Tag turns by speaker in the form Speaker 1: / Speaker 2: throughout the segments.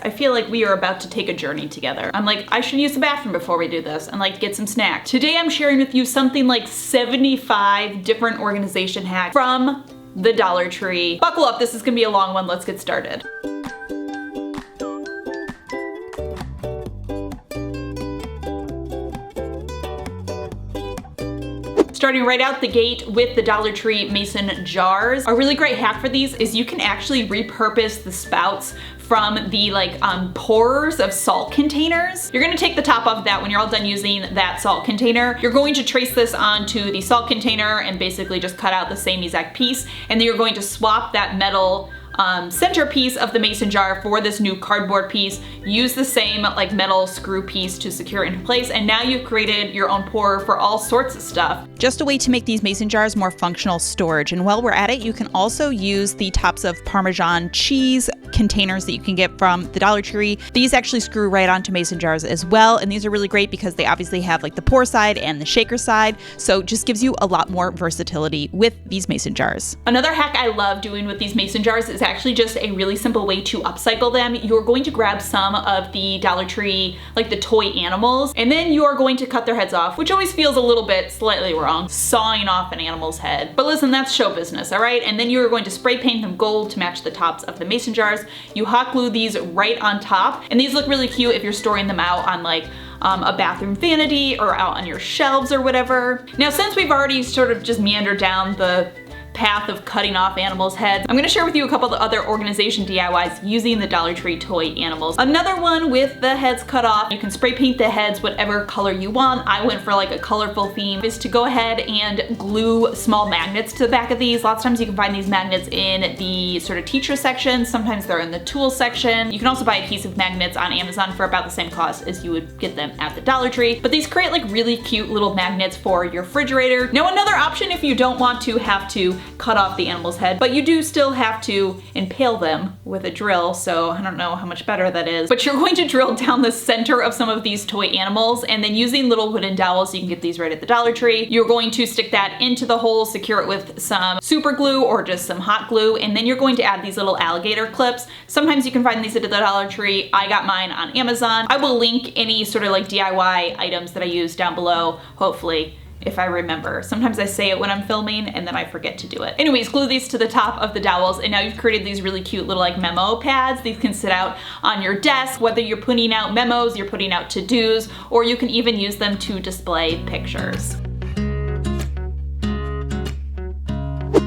Speaker 1: I feel like we are about to take a journey together. I'm like, I should use the bathroom before we do this and like get some snacks. Today I'm sharing with you something like 75 different organization hacks from the Dollar Tree. Buckle up, this is gonna be a long one. Let's get started. Starting right out the gate with the Dollar Tree mason jars. A really great hack for these is you can actually repurpose the spouts from the pourers of salt containers. You're gonna take the top off that when you're all done using that salt container. You're going to trace this onto the salt container and basically just cut out the same exact piece. And then you're going to swap that metal centerpiece of the mason jar for this new cardboard piece. Use the same metal screw piece to secure it into place, and now you've created your own pourer for all sorts of stuff.
Speaker 2: Just a way to make these mason jars more functional storage. And while we're at it, you can also use the tops of Parmesan cheese containers that you can get from the Dollar Tree. These actually screw right onto mason jars as well, and these are really great because they obviously have the pour side and the shaker side, so it just gives you a lot more versatility with these mason jars.
Speaker 1: Another hack I love doing with these mason jars is actually just a really simple way to upcycle them. You're going to grab some of the Dollar Tree, the toy animals, and then you are going to cut their heads off, which always feels a little bit slightly wrong, sawing off an animal's head. But listen, that's show business, all right? And then you're going to spray paint them gold to match the tops of the mason jars. You hot glue these right on top, and these look really cute if you're storing them out on a bathroom vanity or out on your shelves or whatever. Now, since we've already sort of just meandered down the path of cutting off animals' heads, I'm gonna share with you a couple of the other organization DIYs using the Dollar Tree toy animals. Another one with the heads cut off. You can spray paint the heads whatever color you want. I went for a colorful theme, is to go ahead and glue small magnets to the back of these. Lots of times you can find these magnets in the sort of teacher section. Sometimes they're in the tool section. You can also buy a piece of magnets on Amazon for about the same cost as you would get them at the Dollar Tree. But these create really cute little magnets for your refrigerator. Now, another option if you don't want to have to cut off the animal's head, but you do still have to impale them with a drill, so I don't know how much better that is. But you're going to drill down the center of some of these toy animals, and then using little wooden dowels, you can get these right at the Dollar Tree. You're going to stick that into the hole, secure it with some super glue or just some hot glue, and then you're going to add these little alligator clips. Sometimes you can find these at the Dollar Tree. I got mine on Amazon. I will link any sort of DIY items that I use down below, hopefully, if I remember. Sometimes I say it when I'm filming and then I forget to do it. Anyways, glue these to the top of the dowels, and now you've created these really cute little memo pads. These can sit out on your desk, whether you're putting out memos, you're putting out to-dos, or you can even use them to display pictures.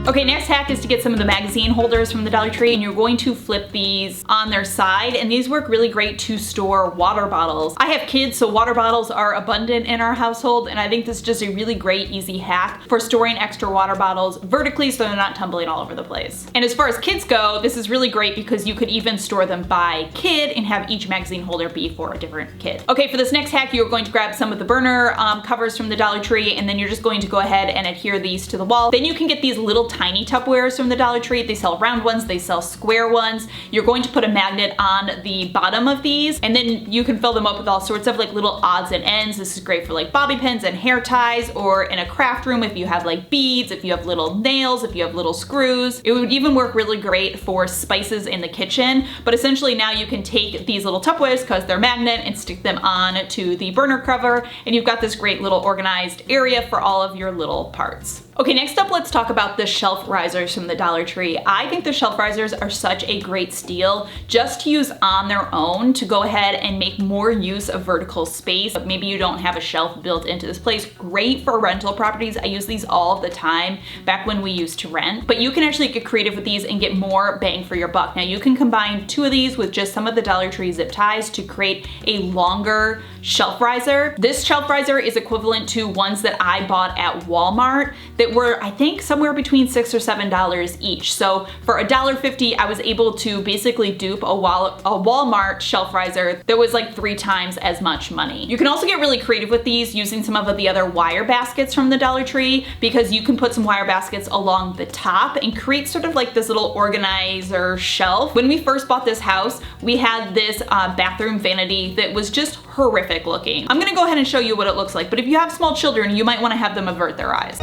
Speaker 1: Okay, next hack is to get some of the magazine holders from the Dollar Tree, and you're going to flip these on their side, and these work really great to store water bottles. I have kids, so water bottles are abundant in our household, and I think this is just a really great, easy hack for storing extra water bottles vertically so they're not tumbling all over the place. And as far as kids go, this is really great because you could even store them by kid and have each magazine holder be for a different kid. Okay, for this next hack, you're going to grab some of the burner covers from the Dollar Tree, and then you're just going to go ahead and adhere these to the wall. Then you can get these little tiny Tupperwares from the Dollar Tree. They sell round ones, they sell square ones. You're going to put a magnet on the bottom of these, and then you can fill them up with all sorts of little odds and ends. This is great for bobby pins and hair ties, or in a craft room if you have beads, if you have little nails, if you have little screws. It would even work really great for spices in the kitchen. But essentially now you can take these little Tupperwares because they're magnet and stick them on to the burner cover, and you've got this great little organized area for all of your little parts. Okay, next up, let's talk about the shelf risers from the Dollar Tree. I think the shelf risers are such a great steal just to use on their own to go ahead and make more use of vertical space. Maybe you don't have a shelf built into this place. Great for rental properties. I use these all the time back when we used to rent. But you can actually get creative with these and get more bang for your buck. Now you can combine two of these with just some of the Dollar Tree zip ties to create a longer shelf riser. This shelf riser is equivalent to ones that I bought at Walmart that were, I think, somewhere between $6 or $7 each. So for $1.50, I was able to basically dupe a Walmart shelf riser that was 3 times as much money. You can also get really creative with these using some of the other wire baskets from the Dollar Tree, because you can put some wire baskets along the top and create sort of this little organizer shelf. When we first bought this house, we had this bathroom vanity that was just horrific looking. I'm gonna go ahead and show you what it looks like, but if you have small children, you might want to have them avert their eyes.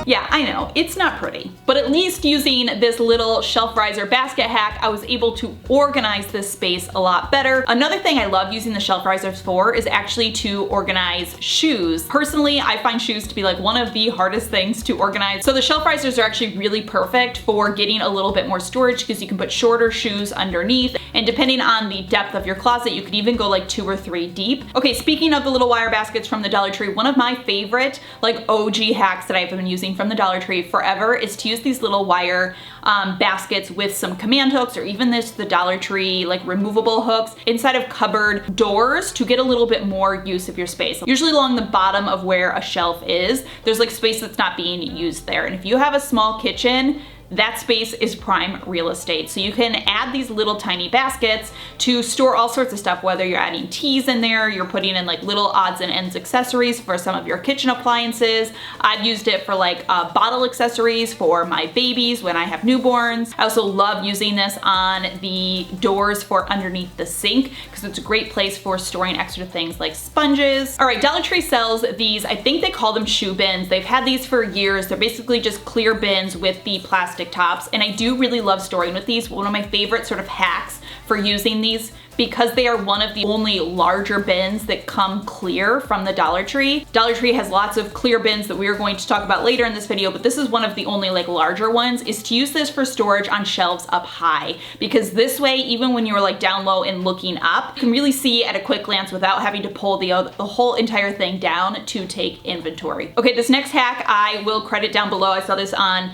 Speaker 1: Yeah, I know, it's not pretty. But at least using this little shelf riser basket hack, I was able to organize this space a lot better. Another thing I love using the shelf risers for is actually to organize shoes. Personally, I find shoes to be like one of the hardest things to organize. So the shelf risers are actually really perfect for getting a little bit more storage because you can put shorter shoes underneath. And depending on the depth of your closet, you could even go like 2 or 3 deep. Okay, speaking of the little wire baskets from the Dollar Tree, one of my favorite like OG hacks that I've been using from the Dollar Tree forever is to use these little wire baskets with some command hooks, or even the Dollar Tree like removable hooks inside of cupboard doors to get a little bit more use of your space. Usually along the bottom of where a shelf is, there's like space that's not being used there. And if you have a small kitchen, that space is prime real estate. So you can add these little tiny baskets to store all sorts of stuff, whether you're adding teas in there, you're putting in like little odds and ends accessories for some of your kitchen appliances. I've used it for like bottle accessories for my babies when I have newborns. I also love using this on the doors for underneath the sink because it's a great place for storing extra things like sponges. All right, Dollar Tree sells these, I think they call them shoe bins. They've had these for years. They're basically just clear bins with the plastic tops, and I do really love storing with these. One of my favorite sort of hacks for using these, because they are one of the only larger bins that come clear from the Dollar Tree. Dollar Tree has lots of clear bins that we are going to talk about later in this video, but this is one of the only like larger ones, is to use this for storage on shelves up high. Because this way, even when you're like down low and looking up, you can really see at a quick glance without having to pull the whole entire thing down to take inventory. Okay, this next hack I will credit down below. I saw this on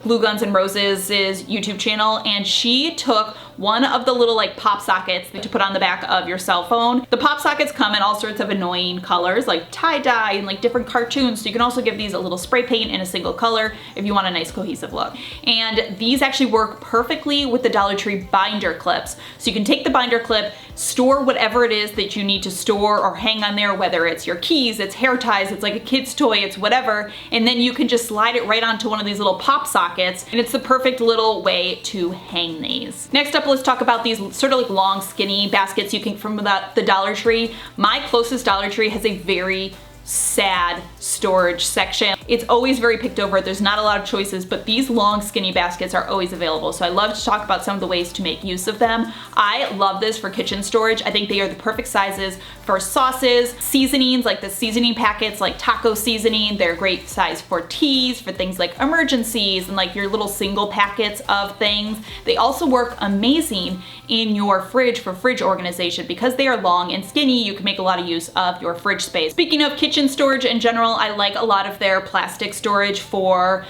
Speaker 1: Glue Guns and Roses' YouTube channel, and she took one of the little like pop sockets to put on the back of your cell phone. The pop sockets come in all sorts of annoying colors like tie-dye and like different cartoons. So you can also give these a little spray paint in a single color if you want a nice cohesive look. And these actually work perfectly with the Dollar Tree binder clips. So you can take the binder clip, store whatever it is that you need to store or hang on there, whether it's your keys, it's hair ties, it's like a kid's toy, it's whatever. And then you can just slide it right onto one of these little pop sockets, and it's the perfect little way to hang these. Next up, let's talk about these sort of like long skinny baskets you can from the Dollar Tree. My closest Dollar Tree has a very sad storage section. It's always very picked over. There's not a lot of choices, but these long skinny baskets are always available. So I love to talk about some of the ways to make use of them. I love this for kitchen storage. I think they are the perfect sizes for sauces, seasonings, like the seasoning packets, like taco seasoning. They're a great size for teas, for things like emergencies and like your little single packets of things. They also work amazing in your fridge for fridge organization. Because they are long and skinny, you can make a lot of use of your fridge space. Speaking of kitchen storage in general, I like a lot of their plastic storage for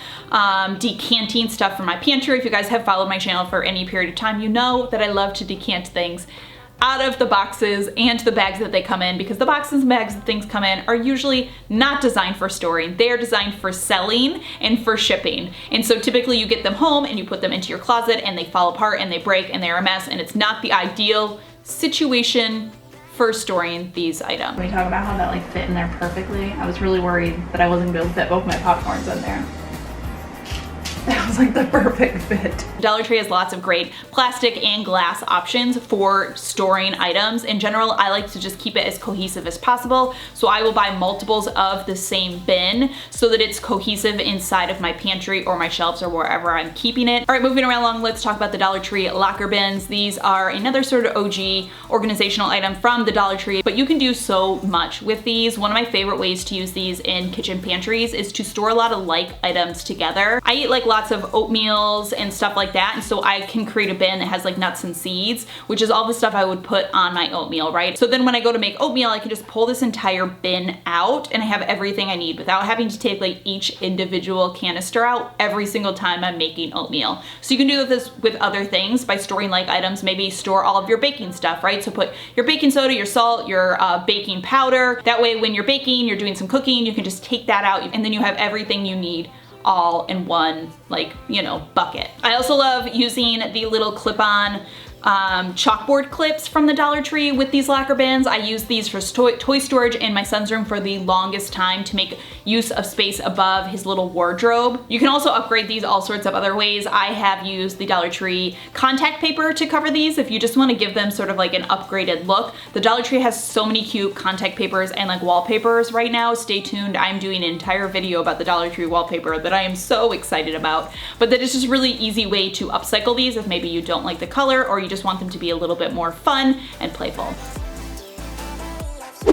Speaker 1: decanting stuff from my pantry. If you guys have followed my channel for any period of time, you know that I love to decant things out of the boxes and the bags that they come in, because the boxes and bags that things come in are usually not designed for storing. They are designed for selling and for shipping. And so typically you get them home and you put them into your closet and they fall apart and they break and they're a mess, and it's not the ideal situation for storing these items.
Speaker 3: Can we talk about how that like fit in there perfectly? I was really worried that I wasn't gonna be able to fit both my popcorns in there. That was like the perfect fit.
Speaker 1: Dollar Tree has lots of great plastic and glass options for storing items. In general, I like to just keep it as cohesive as possible. So I will buy multiples of the same bin so that it's cohesive inside of my pantry or my shelves or wherever I'm keeping it. All right, moving around along, let's talk about the Dollar Tree locker bins. These are another sort of OG organizational item from the Dollar Tree, but you can do so much with these. One of my favorite ways to use these in kitchen pantries is to store a lot of like items together. I eat like lots of oatmeals and stuff like that, and so I can create a bin that has like nuts and seeds, which is all the stuff I would put on my oatmeal, right? So then when I go to make oatmeal, I can just pull this entire bin out and I have everything I need without having to take like each individual canister out every single time I'm making oatmeal. So you can do this with other things by storing like items. Maybe store all of your baking stuff, right? So put your baking soda, your salt, your baking powder. That way when you're baking, you're doing some cooking, you can just take that out and then you have everything you need all in one, like, you know, bucket. I also love using the little clip-on chalkboard clips from the Dollar Tree with these locker bins. I use these for toy storage in my son's room for the longest time to make use of space above his little wardrobe. You can also upgrade these all sorts of other ways. I have used the Dollar Tree contact paper to cover these if you just want to give them sort of like an upgraded look. The Dollar Tree has so many cute contact papers and like wallpapers right now. Stay tuned. I'm doing an entire video about the Dollar Tree wallpaper that I am so excited about. But that is just a really easy way to upcycle these if maybe you don't like the color or you just want them to be a little bit more fun and playful.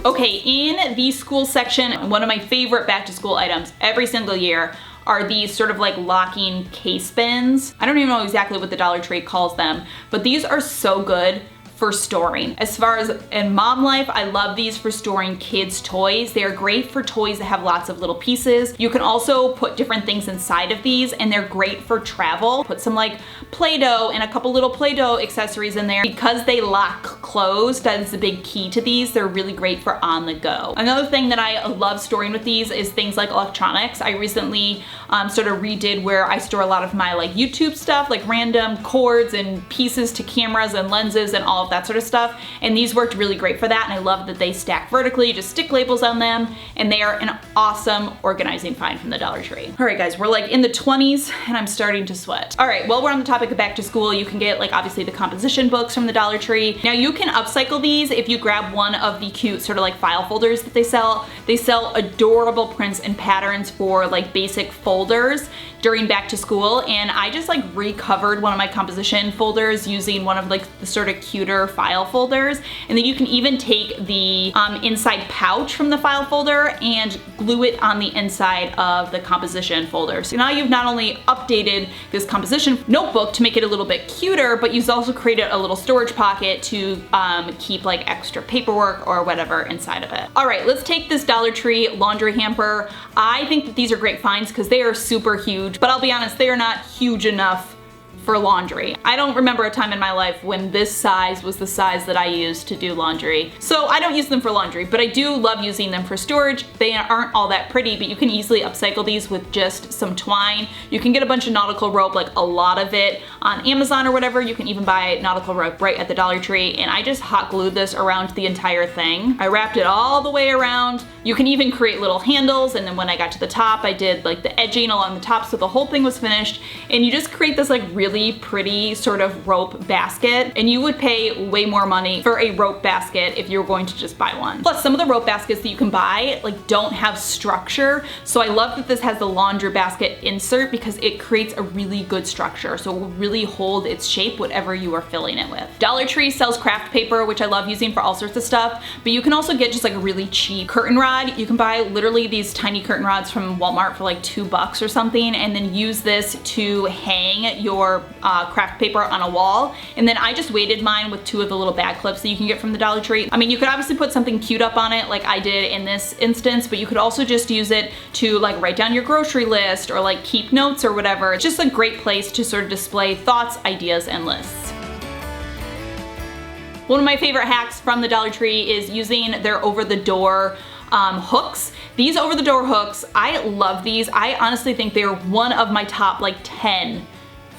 Speaker 1: Okay, in the school section, one of my favorite back to school items every single year are these sort of like locking case bins. I don't even know exactly what the Dollar Tree calls them, but these are so good for storing. As far as in mom life, I love these for storing kids' toys. They are great for toys that have lots of little pieces. You can also put different things inside of these, and they're great for travel. Put some like Play-Doh and a couple little Play-Doh accessories in there. Because they lock closed, that is the big key to these. They're really great for on the go. Another thing that I love storing with these is things like electronics. I recently sort of redid where I store a lot of my like YouTube stuff, like random cords and pieces to cameras and lenses and all of that sort of stuff, and these worked really great for that, and I love that they stack vertically. You just stick labels on them, and they are an awesome organizing find from the Dollar Tree. All right guys, we're like in the 20s and I'm starting to sweat. All right, while we're on the topic of back to school, you can get like obviously the composition books from the Dollar Tree. Now you can upcycle these if you grab one of the cute sort of like file folders that they sell. They sell adorable prints and patterns for like basic folders during back to school, and I just like recovered one of my composition folders using one of like the sort of cuter file folders, and then you can even take the inside pouch from the file folder and glue it on the inside of the composition folder. So now you've not only updated this composition notebook to make it a little bit cuter, but you've also created a little storage pocket to keep like extra paperwork or whatever inside of it. All right, let's take this Dollar Tree laundry hamper. I think that these are great finds because they are super huge, but I'll be honest, they are not huge enough for laundry. I don't remember a time in my life when this size was the size that I used to do laundry. So I don't use them for laundry, but I do love using them for storage. They aren't all that pretty, but you can easily upcycle these with just some twine. You can get a bunch of nautical rope, like a lot of it on Amazon or whatever. You can even buy nautical rope right at the Dollar Tree, and I just hot glued this around the entire thing. I wrapped it all the way around. You can even create little handles, and then when I got to the top, I did like the edging along the top so the whole thing was finished, and you just create this like really pretty sort of rope basket, and you would pay way more money for a rope basket if you were going to just buy one. Plus, some of the rope baskets that you can buy like don't have structure, so I love that this has the laundry basket insert because it creates a really good structure, so it will really hold its shape whatever you are filling it with. Dollar Tree sells craft paper, which I love using for all sorts of stuff, but you can also get just like a really cheap curtain rod. You can buy literally these tiny curtain rods from Walmart for like $2 or something, and then use this to hang your craft paper on a wall. And then I just weighted mine with 2 of the little bag clips that you can get from the Dollar Tree. I mean, you could obviously put something cute up on it like I did in this instance, but you could also just use it to like write down your grocery list or like keep notes or whatever. It's just a great place to sort of display thoughts, ideas, and lists. One of my favorite hacks from the Dollar Tree is using their over-the-door hooks. These over-the-door hooks, I love these. I honestly think they're one of my top like 10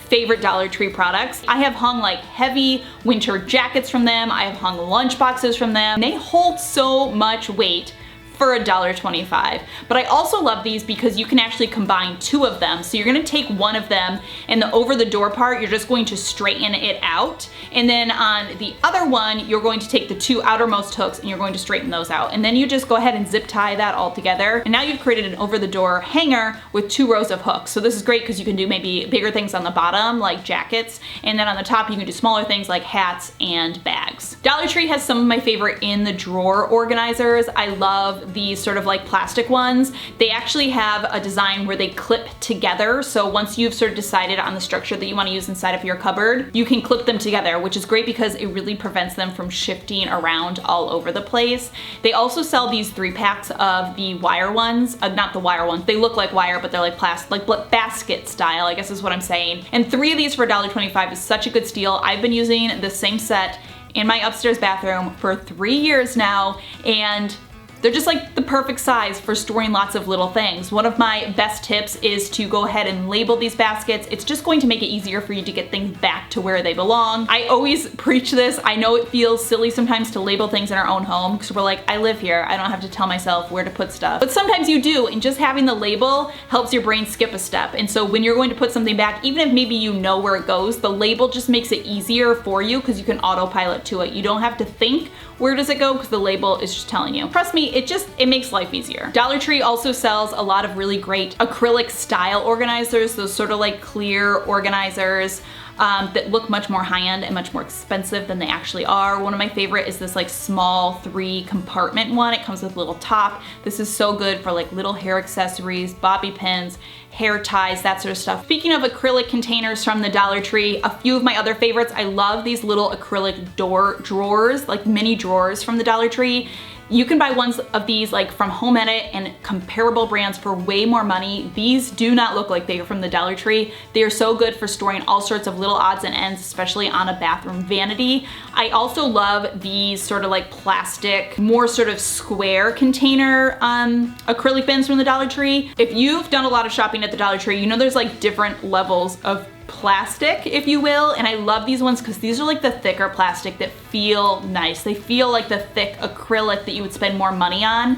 Speaker 1: favorite Dollar Tree products. I have hung like heavy winter jackets from them. I have hung lunch boxes from them. They hold so much weight for $1.25. But I also love these because you can actually combine 2 of them. So you're gonna take one of them, and the over the door part, you're just going to straighten it out. And then on the other one, you're going to take the 2 outermost hooks and you're going to straighten those out. And then you just go ahead and zip tie that all together. And now you've created an over the door hanger with 2 rows of hooks. So this is great because you can do maybe bigger things on the bottom, like jackets. And then on the top, you can do smaller things like hats and bags. Dollar Tree has some of my favorite in the drawer organizers. I love these sort of like plastic ones. They actually have a design where they clip together. So once you've sort of decided on the structure that you want to use inside of your cupboard, you can clip them together, which is great because it really prevents them from shifting around all over the place. They also sell these 3-packs of the wire ones, not the wire ones. They look like wire, but they're like plastic, like basket style, I guess is what I'm saying. And 3 of these for $1.25 is such a good steal. I've been using the same set in my upstairs bathroom for 3 years now, and They're just like the perfect size for storing lots of little things. One of my best tips is to go ahead and label these baskets. It's just going to make it easier for you to get things back to where they belong. I always preach this. I know it feels silly sometimes to label things in our own home because we're like, I live here. I don't have to tell myself where to put stuff. But sometimes you do, and just having the label helps your brain skip a step. And so when you're going to put something back, even if maybe you know where it goes, the label just makes it easier for you because you can autopilot to it. You don't have to think where does it go because the label is just telling you. Trust me, it makes life easier. Dollar Tree also sells a lot of really great acrylic style organizers, those sort of like clear organizers that look much more high-end and much more expensive than they actually are. One of my favorite is this like small 3-compartment one. It comes with a little top. This is so good for like little hair accessories, bobby pins, hair ties, that sort of stuff. Speaking of acrylic containers from the Dollar Tree, a few of my other favorites, I love these little acrylic door drawers, like mini drawers from the Dollar Tree. You can buy ones of these like from Home Edit and comparable brands for way more money. These do not look like they are from the Dollar Tree. They are so good for storing all sorts of little odds and ends, especially on a bathroom vanity. I also love these sort of like plastic, more sort of square container acrylic bins from the Dollar Tree. If you've done a lot of shopping at the Dollar Tree, you know there's like different levels of plastic, if you will, and I love these ones because these are like the thicker plastic that feel nice. They feel like the thick acrylic that you would spend more money on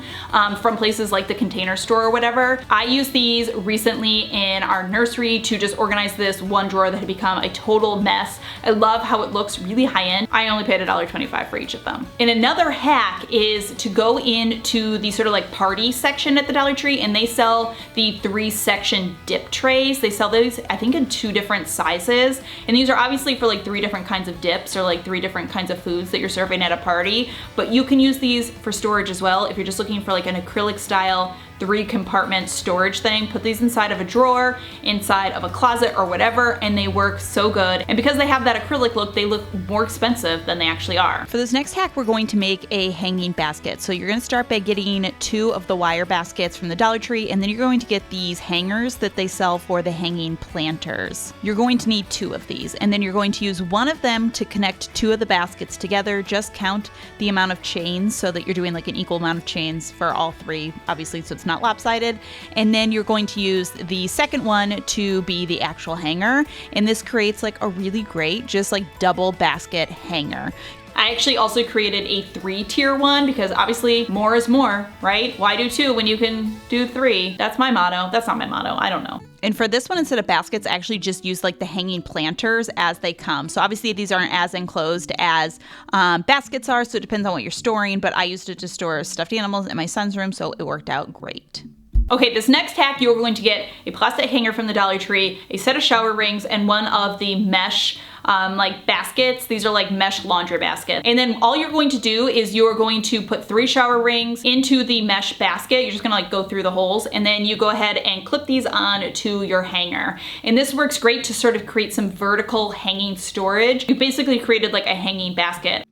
Speaker 1: from places like the Container Store or whatever. I used these recently in our nursery to just organize this one drawer that had become a total mess. I love how it looks really high end. I only paid $1.25 for each of them. And another hack is to go into the sort of like party section at the Dollar Tree, and they sell the 3-section dip trays. They sell those, I think, in 2 different sizes, and these are obviously for like 3 different kinds of dips or like 3 different kinds of foods that you're serving at a party, but you can use these for storage as well. If you're just looking for like an acrylic style 3-compartment storage thing, put these inside of a drawer, inside of a closet or whatever, and they work so good. And because they have that acrylic look, they look more expensive than they actually are.
Speaker 2: For this next hack, we're going to make a hanging basket. So you're going to start by getting 2 of the wire baskets from the Dollar Tree, and then you're going to get these hangers that they sell for the hanging planters. You're going to need 2 of these, and then you're going to use one of them to connect 2 of the baskets together. Just count the amount of chains so that you're doing like an equal amount of chains for all 3, obviously, so it's not lopsided. And then you're going to use the second one to be the actual hanger, and this creates like a really great just like double basket hanger.
Speaker 1: I actually also created a 3-tier one because obviously more is more, right? Why do 2 when you can do 3? That's my motto. That's not my motto. I don't know.
Speaker 2: And for this one, instead of baskets, I actually just use like the hanging planters as they come. So obviously these aren't as enclosed as baskets are, so it depends on what you're storing, but I used it to store stuffed animals in my son's room, so it worked out great.
Speaker 1: Okay, this next hack, you're going to get a plastic hanger from the Dollar Tree, a set of shower rings, and one of the mesh like baskets. These are like mesh laundry baskets. And then all you're going to do is you're going to put 3 shower rings into the mesh basket. You're just gonna like go through the holes, and then you go ahead and clip these on to your hanger. And this works great to sort of create some vertical hanging storage. You basically created like a hanging basket.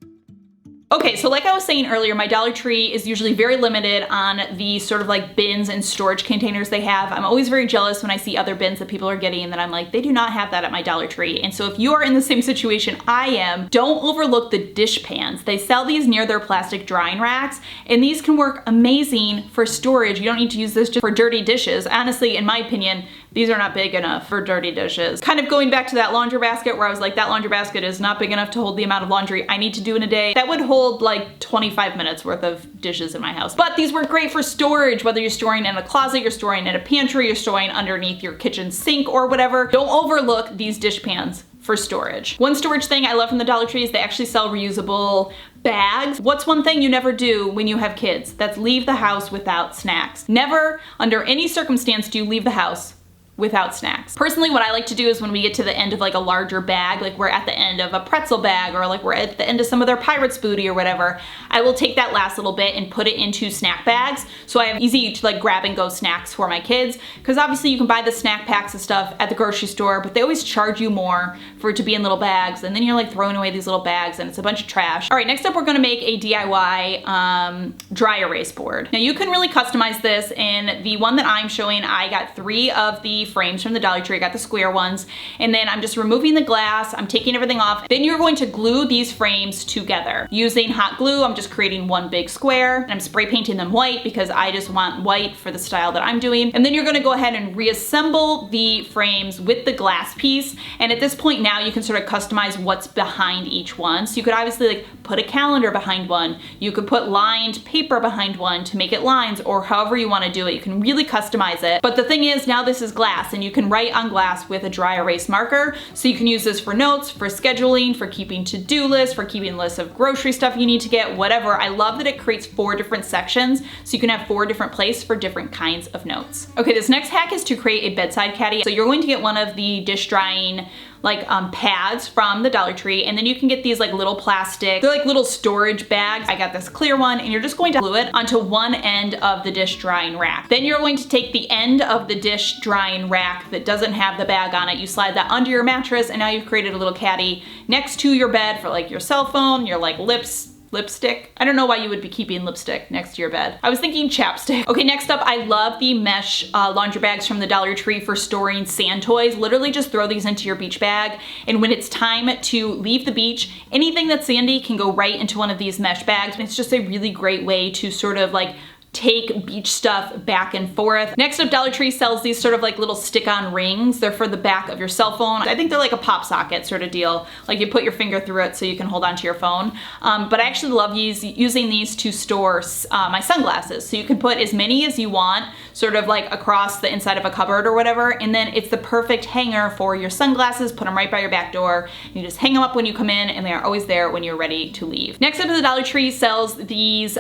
Speaker 1: Okay, so like I was saying earlier, my Dollar Tree is usually very limited on the sort of like bins and storage containers they have. I'm always very jealous when I see other bins that people are getting and that I'm like, they do not have that at my Dollar Tree. And so if you are in the same situation I am, don't overlook the dish pans. They sell these near their plastic drying racks, and these can work amazing for storage. You don't need to use this just for dirty dishes. Honestly, in my opinion, these are not big enough for dirty dishes. Kind of going back to that laundry basket where I was like, that laundry basket is not big enough to hold the amount of laundry I need to do in a day. That would hold like 25 minutes worth of dishes in my house. But these work great for storage, whether you're storing in a closet, you're storing in a pantry, you're storing underneath your kitchen sink or whatever. Don't overlook these dish pans for storage. One storage thing I love from the Dollar Tree is they actually sell reusable bags. What's one thing you never do when you have kids? That's leave the house without snacks. Never, under any circumstance, do you leave the house without snacks. Personally, what I like to do is when we get to the end of like a larger bag, like we're at the end of a pretzel bag or like we're at the end of some of their Pirates booty or whatever, I will take that last little bit and put it into snack bags. So I have easy to like grab and go snacks for my kids, because obviously you can buy the snack packs of stuff at the grocery store, but they always charge you more for it to be in little bags, and then you're like throwing away these little bags and it's a bunch of trash. All right, next up we're gonna make a DIY dry erase board. Now you can really customize this. In the one that I'm showing, I got 3 of the frames from the Dollar Tree. I got the square ones. And then I'm just removing the glass. I'm taking everything off. Then you're going to glue these frames together. Using hot glue, I'm just creating one big square. And I'm spray painting them white because I just want white for the style that I'm doing. And then you're gonna go ahead and reassemble the frames with the glass piece. And at this point now you can sort of customize what's behind each one. So you could obviously like put a calendar behind one. You could put lined paper behind one to make it lines, or however you want to do it. You can really customize it. But the thing is, now this is glass and you can write on glass with a dry erase marker. So you can use this for notes, for scheduling, for keeping to-do lists, for keeping lists of grocery stuff you need to get, whatever. I love that it creates 4 different sections so you can have 4 different places for different kinds of notes. Okay, this next hack is to create a bedside caddy. So you're going to get one of the dish drying pads from the Dollar Tree, and then you can get these like little plastic, they're like little storage bags. I got this clear one, and you're just going to glue it onto one end of the dish drying rack. Then you're going to take the end of the dish drying rack that doesn't have the bag on it, you slide that under your mattress, and now you've created a little caddy next to your bed for like your cell phone, your like lipstick. I don't know why you would be keeping lipstick next to your bed. I was thinking chapstick. Okay, next up, I love the mesh laundry bags from the Dollar Tree for storing sand toys. Literally just throw these into your beach bag, and when it's time to leave the beach, anything that's sandy can go right into one of these mesh bags. It's just a really great way to sort of like take beach stuff back and forth. Next up, Dollar Tree sells these sort of like little stick-on rings. They're for the back of your cell phone. I think they're like a pop socket sort of deal. Like you put your finger through it so you can hold onto your phone. But I actually love using these to store my sunglasses. So you can put as many as you want, sort of like across the inside of a cupboard or whatever. And then it's the perfect hanger for your sunglasses. Put them right by your back door. You just hang them up when you come in, and they are always there when you're ready to leave. Next up, the Dollar Tree sells these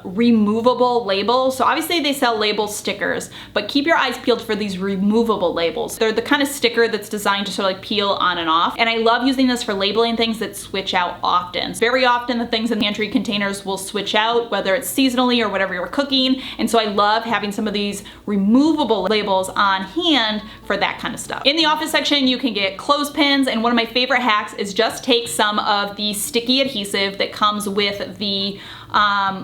Speaker 1: removable labels. So obviously they sell label stickers, but keep your eyes peeled for these removable labels. They're the kind of sticker that's designed to sort of like peel on and off. And I love using this for labeling things that switch out often. Very often the things in the pantry containers will switch out, whether it's seasonally or whatever you're cooking. And so I love having some of these removable labels on hand for that kind of stuff. In the office section, you can get clothespins. And one of my favorite hacks is just take some of the sticky adhesive that comes with the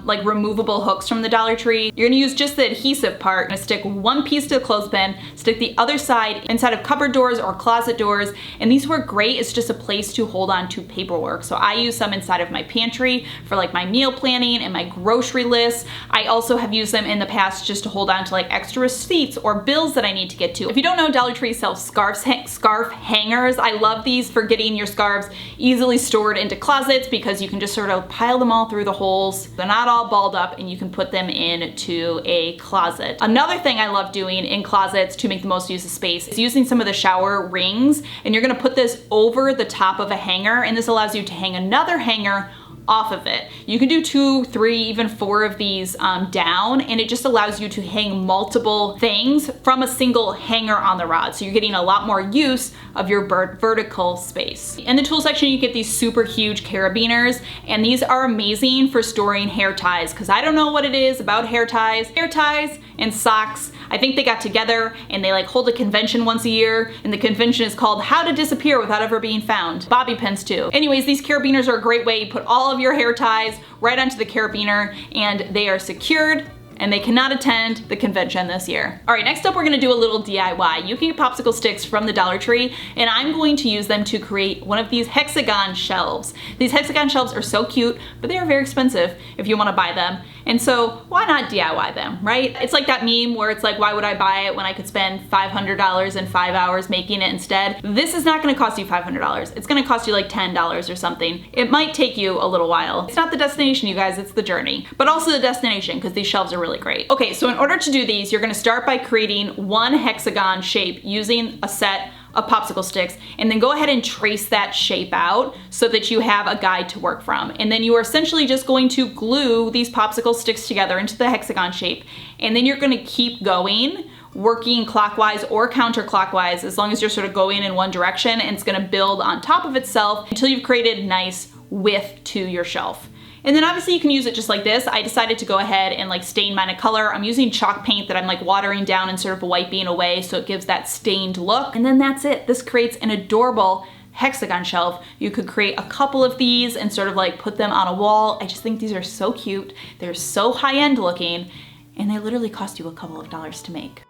Speaker 1: like removable hooks from the Dollar Tree. You're gonna use just the adhesive part. You're gonna stick one piece to the clothespin, stick the other side inside of cupboard doors or closet doors, and these work great. It's just a place to hold on to paperwork. So I use some inside of my pantry for like my meal planning and my grocery lists. I also have used them in the past just to hold on to like extra receipts or bills that I need to get to. If you don't know, Dollar Tree sells scarf hangers. I love these for getting your scarves easily stored into closets because you can just sort of pile them all through the holes. They're not all balled up, and you can put them into a closet. Another thing I love doing in closets to make the most use of space is using some of the shower rings, and you're gonna put this over the top of a hanger, and this allows you to hang another hanger off of it. You can do 2, 3, even 4 of these down, and it just allows you to hang multiple things from a single hanger on the rod. So you're getting a lot more use of your vertical space. In the tool section, you get these super huge carabiners, and these are amazing for storing hair ties, because I don't know what it is about hair ties. Hair ties and socks, I think they got together and they like hold a convention once a year, and the convention is called How to Disappear Without Ever Being Found. Bobby pins too. Anyways, these carabiners are a great way. You put all of your hair ties right onto the carabiner, and they are secured, and they cannot attend the convention this year. All right, next up we're gonna do a little DIY. You can get popsicle sticks from the Dollar Tree, and I'm going to use them to create one of these Hexagon shelves. These Hexagon shelves are so cute, but they are very expensive if you wanna buy them. And so why not DIY them, right? It's like that meme where it's like, why would I buy it when I could spend $500 in 5 hours making it instead? This is not gonna cost you $500. It's gonna cost you like $10 or something. It might take you a little while. It's not the destination, you guys, it's the journey. But also the destination, because these shelves are really great. Okay, so in order to do these, you're gonna start by creating one hexagon shape using a set of popsicle sticks, and then go ahead and trace that shape out so that you have a guide to work from. And then you are essentially just going to glue these popsicle sticks together into the hexagon shape, and then you're gonna keep going, working clockwise or counterclockwise, as long as you're sort of going in one direction, and it's gonna build on top of itself until you've created nice width to your shelf. And then obviously you can use it just like this. I decided to go ahead and like stain mine a color. I'm using chalk paint that I'm like watering down and sort of wiping away so it gives that stained look. And then that's it. This creates an adorable hexagon shelf. You could create a couple of these and sort of like put them on a wall. I just think these are so cute. They're so high-end looking, and they literally cost you a couple of dollars to make.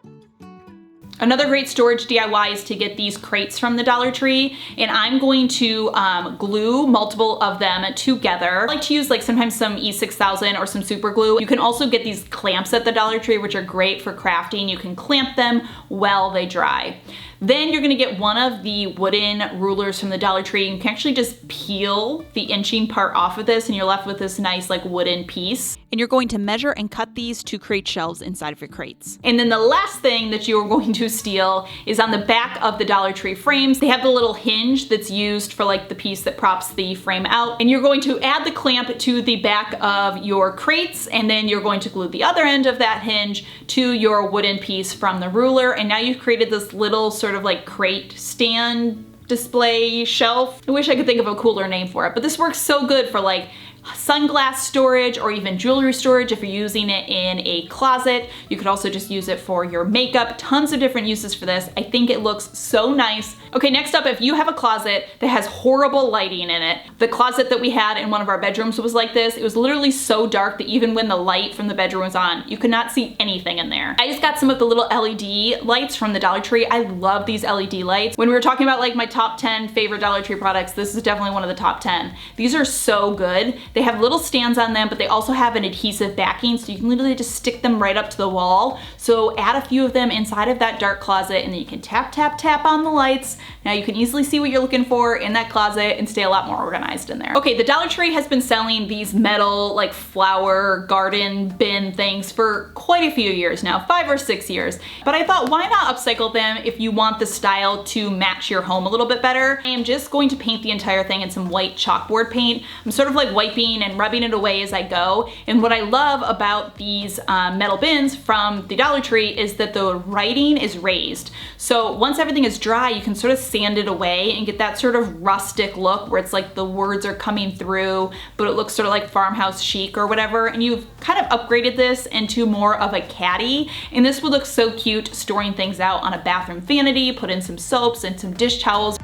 Speaker 1: Another great storage DIY is to get these crates from the Dollar Tree, and I'm going to glue multiple of them together. I like to use like sometimes some E6000 or some super glue. You can also get these clamps at the Dollar Tree, which are great for crafting. You can clamp them while they dry. Then you're gonna get one of the wooden rulers from the Dollar Tree, and you can actually just peel the inching part off of this, and you're left with this nice like wooden piece.
Speaker 2: And you're going to measure and cut these to create shelves inside of your crates.
Speaker 1: And then the last thing that you're going to steal is on the back of the Dollar Tree frames. They have the little hinge that's used for like the piece that props the frame out. And you're going to add the clamp to the back of your crates, and then you're going to glue the other end of that hinge to your wooden piece from the ruler. And now you've created this little sort of like crate stand display shelf. I wish I could think of a cooler name for it, but this works so good for like sunglass storage or even jewelry storage if you're using it in a closet. You could also just use it for your makeup. Tons of different uses for this. I think it looks so nice. Okay, next up, if you have a closet that has horrible lighting in it, the closet that we had in one of our bedrooms was like this. It was literally so dark that even when the light from the bedroom was on, you could not see anything in there. I just got some of the little LED lights from the Dollar Tree. I love these LED lights. When we were talking about like my top 10 favorite Dollar Tree products, this is definitely one of the top 10. These are so good. They have little stands on them, but they also have an adhesive backing, so you can literally just stick them right up to the wall. So add a few of them inside of that dark closet, and then you can tap, tap, tap on the lights. Now you can easily see what you're looking for in that closet and stay a lot more organized in there. Okay, the Dollar Tree has been selling these metal like flower garden bin things for quite a few years now, 5 or 6 years. But I thought, why not upcycle them if you want the style to match your home a little bit better? I am just going to paint the entire thing in some white chalkboard paint. I'm sort of like wiping and rubbing it away as I go. And what I love about these metal bins from the Dollar Tree is that the writing is raised. So once everything is dry, you can sort of sand it away and get that sort of rustic look where it's like the words are coming through, but it looks sort of like farmhouse chic or whatever. And you've kind of upgraded this into more of a caddy. And this would look so cute storing things out on a bathroom vanity, put in some soaps and some dish towels.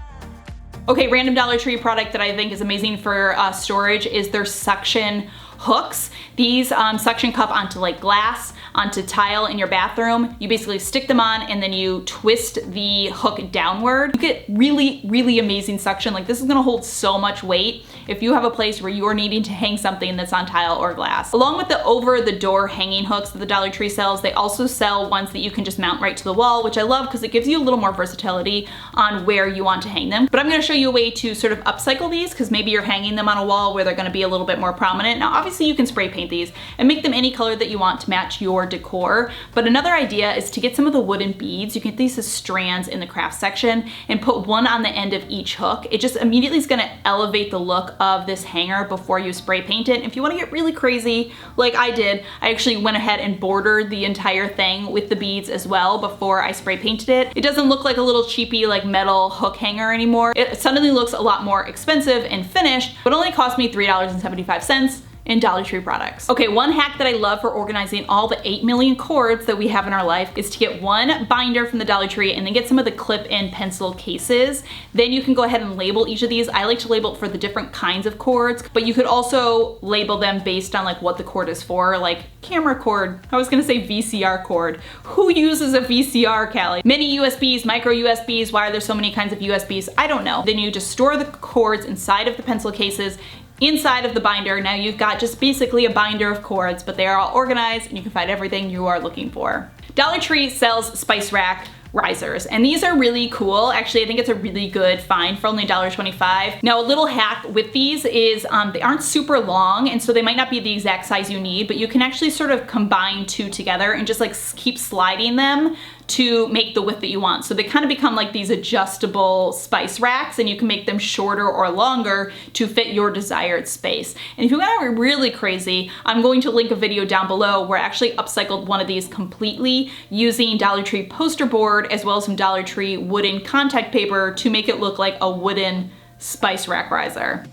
Speaker 1: Okay, random Dollar Tree product that I think is amazing for storage is their suction hooks. These suction cup onto like glass, onto tile in your bathroom. You basically stick them on and then you twist the hook downward. You get really, really amazing suction. Like this is gonna hold so much weight if you have a place where you're needing to hang something that's on tile or glass. Along with the over the door hanging hooks that the Dollar Tree sells, they also sell ones that you can just mount right to the wall, which I love because it gives you a little more versatility on where you want to hang them. But I'm gonna show you a way to sort of upcycle these because maybe you're hanging them on a wall where they're gonna be a little bit more prominent. Now, obviously you can spray paint these and make them any color that you want to match your decor. But another idea is to get some of the wooden beads. You can get these as strands in the craft section and put one on the end of each hook. It just immediately is gonna elevate the look of this hanger before you spray paint it. If you wanna get really crazy, like I did, I actually went ahead and bordered the entire thing with the beads as well before I spray painted it. It doesn't look like a little cheapy like metal hook hanger anymore. It suddenly looks a lot more expensive and finished, but only cost me $3.75 in Dollar Tree products. Okay, one hack that I love for organizing all the 8 million cords that we have in our life is to get one binder from the Dollar Tree and then get some of the clip-in pencil cases. Then you can go ahead and label each of these. I like to label it for the different kinds of cords, but you could also label them based on like what the cord is for, like camera cord. I was gonna say VCR cord. Who uses a VCR, Callie? Mini USBs, micro USBs, why are there so many kinds of USBs? I don't know. Then you just store the cords inside of the pencil cases inside of the binder. Now you've got just basically a binder of cords, but they are all organized and you can find everything you are looking for. Dollar Tree sells spice rack risers, and these are really cool. Actually, I think it's a really good find for only $1.25. Now, a little hack with these is they aren't super long, and so they might not be the exact size you need, but you can actually sort of combine two together and just like keep sliding them to make the width that you want. So they kind of become like these adjustable spice racks, and you can make them shorter or longer to fit your desired space. And if you want to be really crazy, I'm going to link a video down below where I actually upcycled one of these completely using Dollar Tree poster board as well as some Dollar Tree wooden contact paper to make it look like a wooden spice rack riser.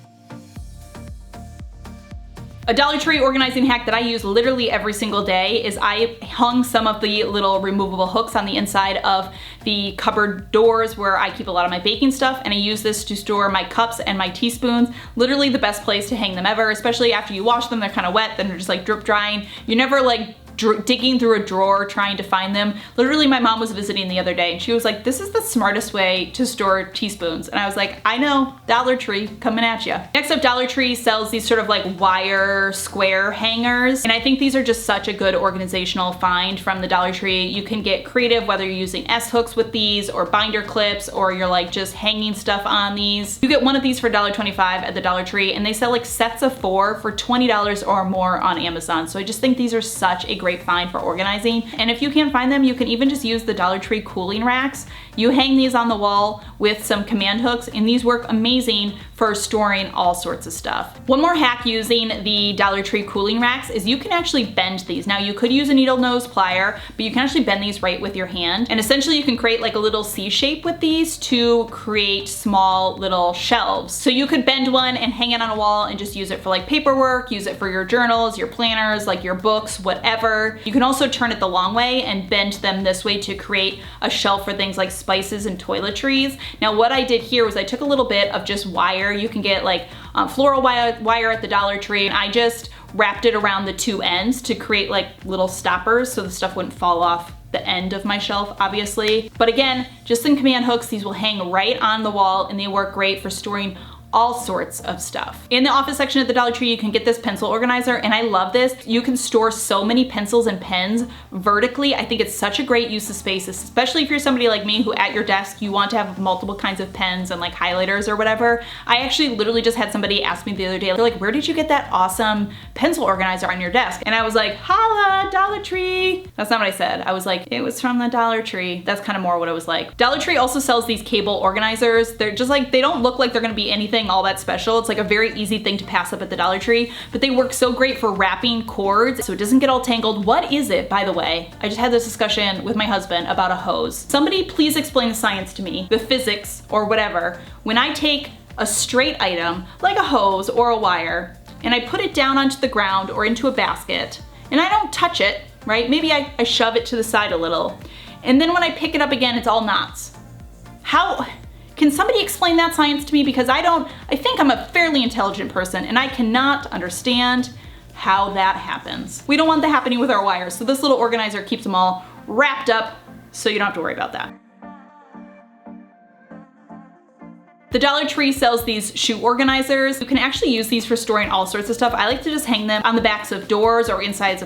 Speaker 1: A Dollar Tree organizing hack that I use literally every single day is I hung some of the little removable hooks on the inside of the cupboard doors where I keep a lot of my baking stuff, and I use this to store my cups and my teaspoons. Literally the best place to hang them ever, especially after you wash them, they're kind of wet, then they're just like drip drying. You're never like digging through a drawer trying to find them. Literally, my mom was visiting the other day and she was like, this is the smartest way to store teaspoons. And I was like, I know, Dollar Tree coming at you. Next up, Dollar Tree sells these sort of like wire square hangers. And I think these are just such a good organizational find from the Dollar Tree. You can get creative whether you're using S-hooks with these or binder clips, or you're like just hanging stuff on these. You get one of these for $1.25 at the Dollar Tree, and they sell like sets of 4 for $20 or more on Amazon. So I just think these are such a great find for organizing. And if you can't find them, you can even just use the Dollar Tree cooling racks. You hang these on the wall with some command hooks, and these work amazing for storing all sorts of stuff. One more hack using the Dollar Tree cooling racks is you can actually bend these. Now you could use a needle nose plier, but you can actually bend these right with your hand. And essentially you can create like a little C shape with these to create small little shelves. So you could bend one and hang it on a wall and just use it for like paperwork, use it for your journals, your planners, like your books, whatever. You can also turn it the long way and bend them this way to create a shelf for things like spices and toiletries. Now what I did here was I took a little bit of just wire. You can get like floral wire at the Dollar Tree, and I just wrapped it around the two ends to create like little stoppers so the stuff wouldn't fall off the end of my shelf, obviously. But again, just some command hooks, these will hang right on the wall and they work great for storing all sorts of stuff. In the office section at the Dollar Tree, you can get this pencil organizer, and I love this. You can store so many pencils and pens vertically. I think it's such a great use of space, especially if you're somebody like me who at your desk, you want to have multiple kinds of pens and like highlighters or whatever. I actually literally just had somebody ask me the other day, they're like, where did you get that awesome pencil organizer on your desk? And I was like, holla, Dollar Tree. That's not what I said. I was like, it was from the Dollar Tree. That's kind of more what it was like. Dollar Tree also sells these cable organizers. They're just like, they don't look like they're gonna be anything all that special. It's like a very easy thing to pass up at the Dollar Tree, but they work so great for wrapping cords so it doesn't get all tangled. What is it, by the way? I just had this discussion with my husband about a hose. Somebody please explain the science to me, the physics or whatever. When I take a straight item, like a hose or a wire, and I put it down onto the ground or into a basket, and I don't touch it, right? Maybe I shove it to the side a little. And then when I pick it up again, it's all knots. How? Can somebody explain that science to me? Because I think I'm a fairly intelligent person and I cannot understand how that happens. We don't want that happening with our wires. So this little organizer keeps them all wrapped up so you don't have to worry about that. The Dollar Tree sells these shoe organizers. You can actually use these for storing all sorts of stuff. I like to just hang them on the backs of doors or inside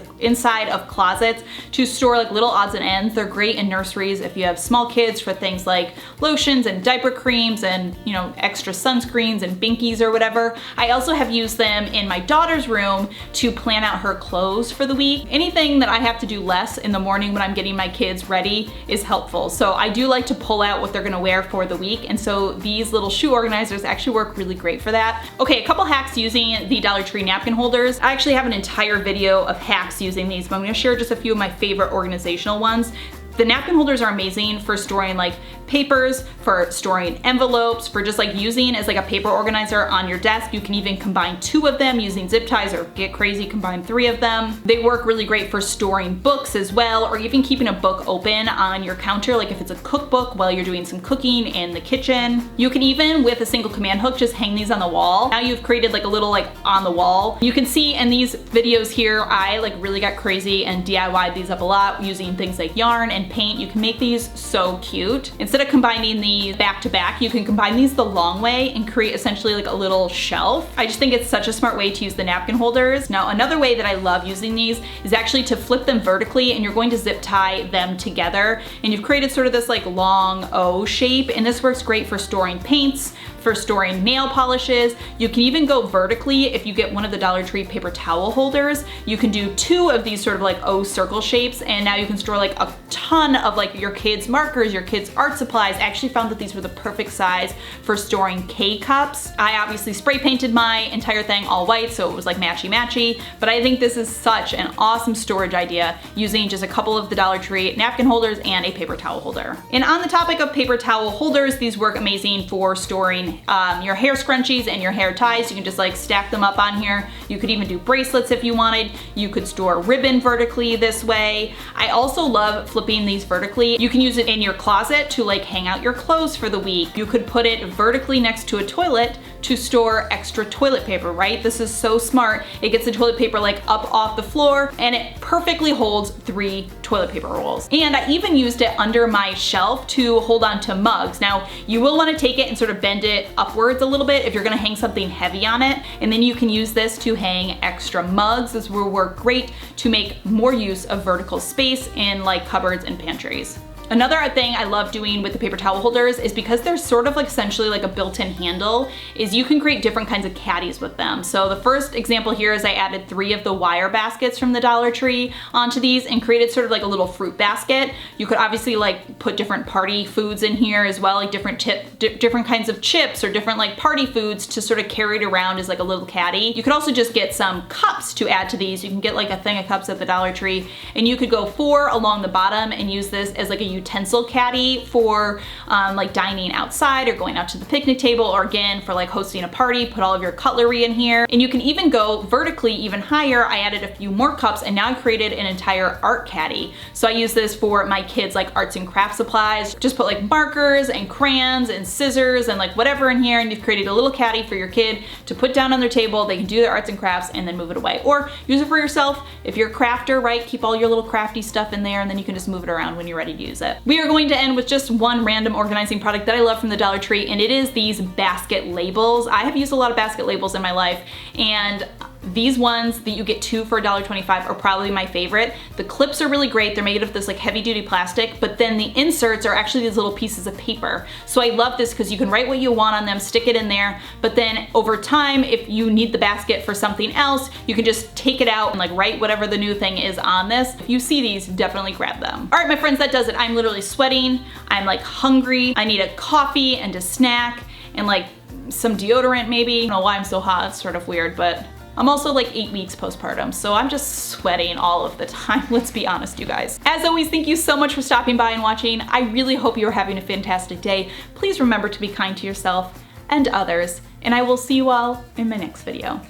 Speaker 1: of closets to store like little odds and ends. They're great in nurseries if you have small kids for things like lotions and diaper creams and, you know, extra sunscreens and binkies or whatever. I also have used them in my daughter's room to plan out her clothes for the week. Anything that I have to do less in the morning when I'm getting my kids ready is helpful. So I do like to pull out what they're gonna wear for the week. And so these little shoe organizers actually work really great for that. Okay, a couple hacks using the Dollar Tree napkin holders. I actually have an entire video of hacks using these, but I'm gonna share just a few of my favorite organizational ones. The napkin holders are amazing for storing like papers, for storing envelopes, for just like using as like a paper organizer on your desk. You can even combine 2 of them using zip ties, or get crazy, combine 3 of them. They work really great for storing books as well, or even keeping a book open on your counter, like if it's a cookbook while you're doing some cooking in the kitchen. You can even, with a single command hook, just hang these on the wall. Now you've created like a little like on the wall. You can see in these videos here, I like really got crazy and DIY'd these up a lot using things like yarn and paint. You can make these so cute. Instead of combining these back to back, you can combine these the long way and create essentially like a little shelf. I just think it's such a smart way to use the napkin holders. Now, another way that I love using these is actually to flip them vertically, and you're going to zip tie them together. And you've created sort of this like long O shape, and this works great for storing paints, for storing nail polishes. You can even go vertically if you get one of the Dollar Tree paper towel holders. You can do 2 of these sort of like O circle shapes, and now you can store like a ton of like your kids' markers, your kids' art supplies. I actually found that these were the perfect size for storing K-cups. I obviously spray painted my entire thing all white, so it was like matchy-matchy, but I think this is such an awesome storage idea using just a couple of the Dollar Tree napkin holders and a paper towel holder. And on the topic of paper towel holders, these work amazing for storing your hair scrunchies and your hair ties. You can just like stack them up on here. You could even do bracelets if you wanted. You could store ribbon vertically this way. I also love flipping these vertically. You can use it in your closet to like hang out your clothes for the week. You could put it vertically next to a toilet to store extra toilet paper, right? This is so smart. It gets the toilet paper like up off the floor, and it perfectly holds 3 toilet paper rolls. And I even used it under my shelf to hold on to mugs. Now, you will want to take it and sort of bend it upwards a little bit if you're going to hang something heavy on it, and then you can use this to hang extra mugs. This will work great to make more use of vertical space in like cupboards and pantries. Another thing I love doing with the paper towel holders is because they're sort of like essentially like a built-in handle, is you can create different kinds of caddies with them. So the first example here is I added 3 of the wire baskets from the Dollar Tree onto these and created sort of like a little fruit basket. You could obviously like put different party foods in here as well, like different kinds of chips or different like party foods to sort of carry it around as like a little caddy. You could also just get some cups to add to these. You can get like a thing of cups at the Dollar Tree, and you could go 4 along the bottom and use this as like a utensil caddy for like dining outside or going out to the picnic table, or again for like hosting a party, put all of your cutlery in here. And you can even go vertically even higher. I added a few more cups and now I created an entire art caddy. So I use this for my kids like arts and craft supplies. Just put like markers and crayons and scissors and like whatever in here, and you've created a little caddy for your kid to put down on their table. They can do their arts and crafts and then move it away, or use it for yourself. If you're a crafter, right, keep all your little crafty stuff in there and then you can just move it around when you're ready to use it. We are going to end with just one random organizing product that I love from the Dollar Tree, and it is these basket labels. I have used a lot of basket labels in my life, and these ones that you get 2 for $1.25 are probably my favorite. The clips are really great. They're made of this like heavy duty plastic, but then the inserts are actually these little pieces of paper. So I love this because you can write what you want on them, stick it in there, but then over time, if you need the basket for something else, you can just take it out and like write whatever the new thing is on this. If you see these, definitely grab them. All right, my friends, that does it. I'm literally sweating. I'm like hungry. I need a coffee and a snack and like some deodorant maybe. I don't know why I'm so hot. It's sort of weird, but I'm also like 8 weeks postpartum, so I'm just sweating all of the time. Let's be honest, you guys. As always, thank you so much for stopping by and watching. I really hope you're having a fantastic day. Please remember to be kind to yourself and others, and I will see you all in my next video.